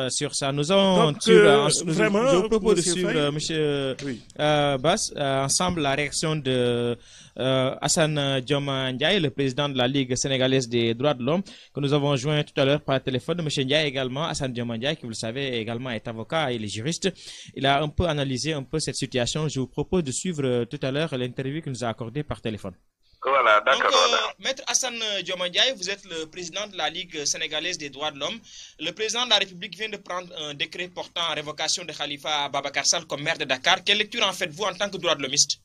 Sur ça. Nous avons, Donc, je vous vraiment, propose de Monsieur suivre, Faye, Monsieur oui. Bass, ensemble la réaction de Hassan Dioma Ndiaye, le président de la Ligue sénégalaise des droits de l'homme, que nous avons joint tout à l'heure par téléphone. Monsieur Ndiaye également, Hassan Dioma Ndiaye, qui vous le savez également est avocat et il est juriste. Il a un peu analysé un peu cette situation. Je vous propose de suivre tout à l'heure l'interview qu'il nous a accordée par téléphone. Voilà, d'accord. Maître Hassan Diomandjaye, vous êtes le président de la Ligue sénégalaise des droits de l'homme. Le président de la République vient de prendre un décret portant révocation de Khalifa Ababacar Sall comme maire de Dakar. Quelle lecture en faites-vous en tant que droit de l'hommiste?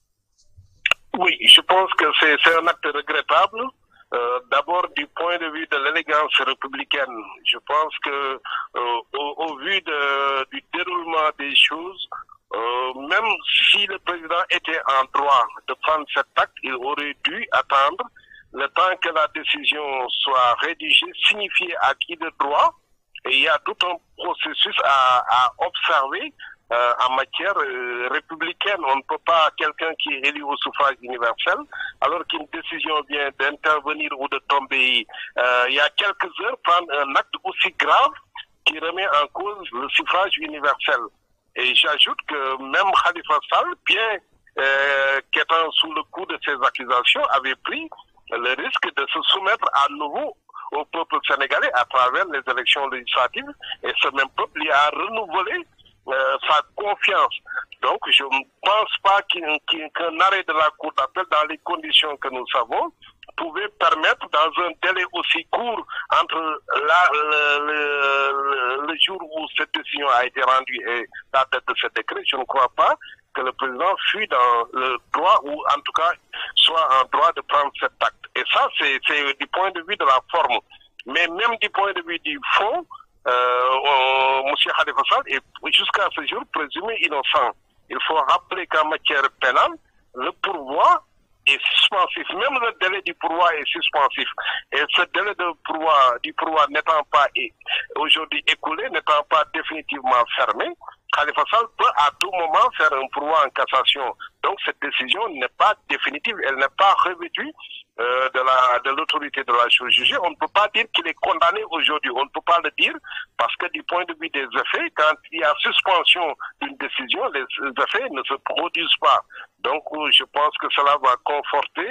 Oui, je pense que c'est un acte regrettable. D'abord, du point de vue de l'élégance républicaine, je pense que au vu du déroulement des choses, même si le président était en droit de prendre cet acte, il aurait dû attendre le temps que la décision soit rédigée, signifiée à qui de droit. Et il y a tout un processus à observer en matière républicaine. On ne peut pas, quelqu'un qui est élu au suffrage universel, alors qu'une décision vient d'intervenir ou de tomber il y a quelques heures, prendre un acte aussi grave qui remet en cause le suffrage universel. Et j'ajoute que même Khalifa Sall, bien qu'étant sous le coup de ces accusations, avait pris le risque de se soumettre à nouveau au peuple sénégalais à travers les élections législatives. Et ce même peuple lui a renouvelé sa confiance. Donc je ne pense pas qu'un arrêt de la Cour d'appel dans les conditions que nous savons pouvait permettre, dans un délai aussi court entre le jour où cette décision a été rendue et la date de ce décret, je ne crois pas que le président fût dans le droit, ou en tout cas soit en droit de prendre cet acte. Et ça, c'est du point de vue de la forme. Mais même du point de vue du fond, M. Khalifa Sall est jusqu'à ce jour présumé innocent. Il faut rappeler qu'en matière pénale, le pourvoi est suspensif. Même le délai du pourvoi est suspensif. Et ce délai du pourvoi n'étant pas aujourd'hui écoulé, n'étant pas définitivement fermé, Khalifa Sall peut à tout moment faire un pourvoi en cassation. Donc cette décision n'est pas définitive, elle n'est pas revêtue de l'autorité de la chose jugée. On ne peut pas dire qu'il est condamné aujourd'hui. On ne peut pas le dire parce que du point de vue des effets, quand il y a suspension d'une décision, les effets ne se produisent pas. Donc je pense que cela va conforter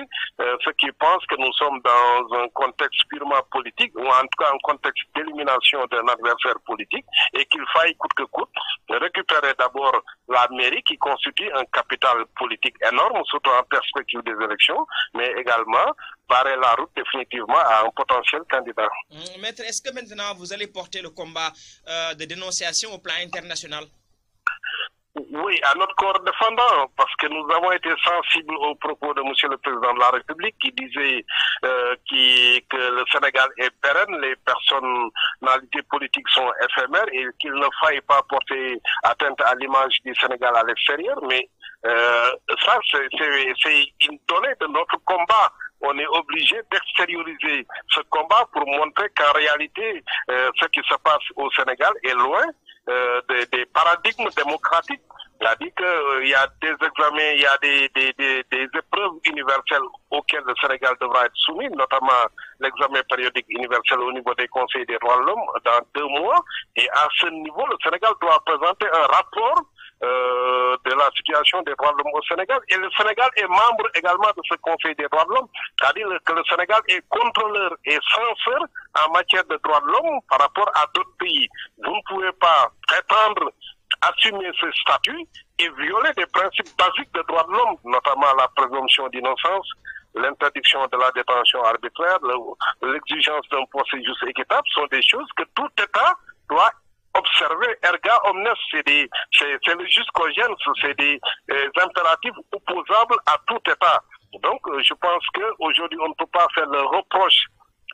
ceux qui pensent que nous sommes dans un contexte purement politique, ou en tout cas un contexte d'élimination d'un adversaire politique, et qu'il faille coûte que coûte récupérer d'abord la mairie qui constitue un capital politique énorme, surtout en perspective des élections, mais également barrer la route définitivement à un potentiel candidat. Maître, est-ce que maintenant vous allez porter le combat de dénonciation au plan international? Oui, à notre corps défendant, parce que nous avons été sensibles aux propos de M. le Président de la République qui disait que le Sénégal est pérenne, les personnalités politiques sont éphémères et qu'il ne faille pas porter atteinte à l'image du Sénégal à l'extérieur. Mais ça, c'est une donnée de notre combat. On est obligé d'extérioriser ce combat pour montrer qu'en réalité, ce qui se passe au Sénégal est loin des paradigmes démocratiques. C'est-à-dire qu'il y a des examens, il y a des épreuves universelles auxquelles le Sénégal devra être soumis, notamment l'examen périodique universel au niveau des conseils des droits de l'homme dans 2 mois. Et à ce niveau, le Sénégal doit présenter un rapport de la situation des droits de l'homme au Sénégal. Et le Sénégal est membre également de ce Conseil des droits de l'homme. C'est-à-dire que le Sénégal est contrôleur et censeur en matière de droits de l'homme par rapport à d'autres pays. Vous ne pouvez pas prétendre assumer ce statut et violer des principes basiques de droits de l'homme, notamment la présomption d'innocence, l'interdiction de la détention arbitraire, l'exigence d'un procès juste et équitable, sont des choses que tout État doit observer. Erga omnes, c'est le jus cogens, c'est des impératifs opposables à tout État. Donc, je pense qu'aujourd'hui, on ne peut pas faire le reproche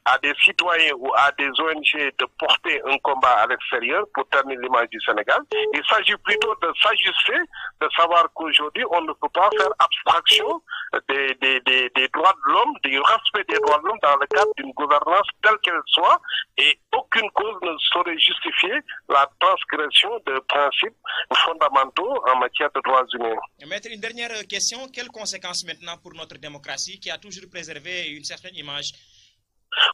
à des citoyens ou à des ONG de porter un combat à l'extérieur pour terminer l'image du Sénégal. Il s'agit plutôt de s'ajuster, de savoir qu'aujourd'hui, on ne peut pas faire abstraction des droits de l'homme, du respect des droits de l'homme dans le cadre d'une gouvernance telle qu'elle soit, et aucune cause ne saurait justifier la transgression de principes fondamentaux en matière de droits humains. Maître, une dernière question. Quelles conséquences maintenant pour notre démocratie qui a toujours préservé une certaine image?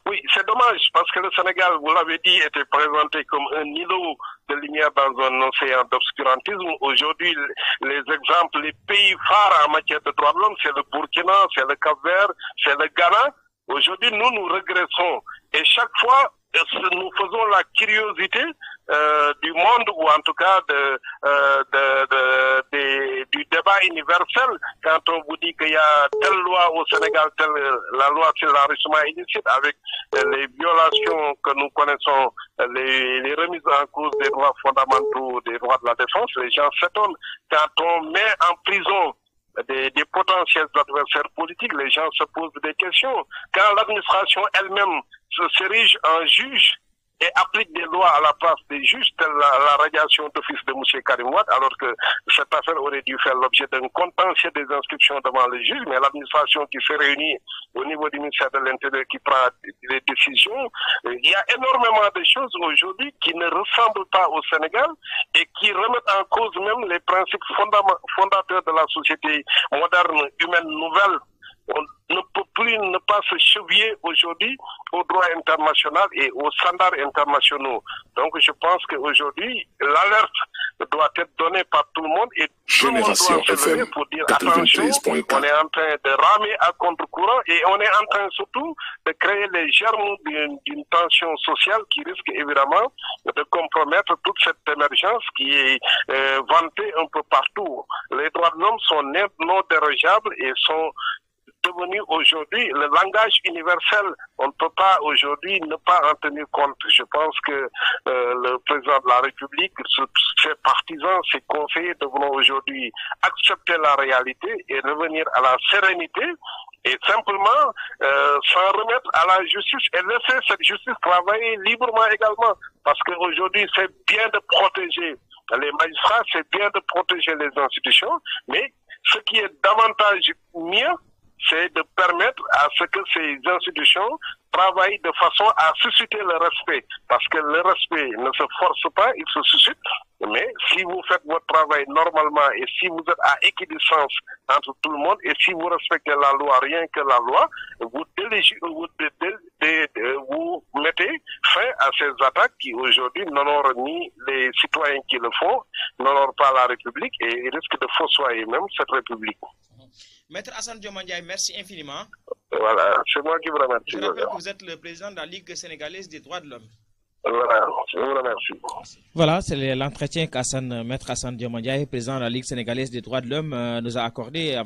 Oui, c'est dommage parce que le Sénégal, vous l'avez dit, était présenté comme un îlot lumière dans un océan d'obscurantisme. Aujourd'hui, les exemples, les pays phares en matière de droits de l'homme, c'est le Burkina, c'est le Cap-Vert, c'est le Ghana. Aujourd'hui, nous régressons. Et chaque fois, nous faisons la curiosité du monde, ou en tout cas du débat universel, quand on vous dit qu'il y a telle loi au Sénégal, la loi sur l'enrichissement illicite, avec les violations que nous connaissons, les remises en cause des droits fondamentaux, des droits de la défense, les gens s'étonnent. Quand on met en prison des potentiels adversaires politiques, les gens se posent des questions. Quand l'administration elle-même s'érige en juge et applique des lois à la place des juges, telle la radiation d'office de M. Karim Wade, alors que cette affaire aurait dû faire l'objet d'un contentieux des inscriptions devant les juges, mais l'administration qui se réunit au niveau du ministère de l'Intérieur qui prend des décisions, il y a énormément de choses aujourd'hui qui ne ressemblent pas au Sénégal et qui remettent en cause même les principes fondateurs de la société moderne, humaine, nouvelle. On ne peut plus ne pas se cheviller aujourd'hui au droit international et aux standards internationaux. Donc je pense qu'aujourd'hui, l'alerte doit être donnée par tout le monde et tout le monde doit se lever pour dire attention, on est en train de ramer à contre-courant et on est en train surtout de créer les germes d'une tension sociale qui risque évidemment de compromettre toute cette émergence qui est vantée un peu partout. Les droits de l'homme sont non dérogeables et sont devenu aujourd'hui le langage universel. On ne peut pas aujourd'hui ne pas en tenir compte. Je pense que le président de la République, ses partisans, ses conseillers devront aujourd'hui accepter la réalité et revenir à la sérénité et simplement s'en remettre à la justice et laisser cette justice travailler librement également. Parce qu'aujourd'hui, c'est bien de protéger les magistrats, c'est bien de protéger les institutions, mais ce qui est davantage mieux, c'est de permettre à ce que ces institutions travaillent de façon à susciter le respect. Parce que le respect ne se force pas, il se suscite. Mais si vous faites votre travail normalement et si vous êtes à équidistance entre tout le monde et si vous respectez la loi, rien que la loi, vous mettez fin à ces attaques qui aujourd'hui n'honorent ni les citoyens qui le font, n'honorent pas la République et risquent de fossoyer même cette République. Maître Assane Dioma Ndiaye, merci infiniment. Voilà, c'est moi qui vous remercie. Je rappelle que vous êtes le président de la Ligue sénégalaise des droits de l'homme. Voilà, je vous remercie. Voilà, c'est l'entretien qu'Assane, Maître Assane Dioma Ndiaye, président de la Ligue sénégalaise des droits de l'homme, nous a accordé.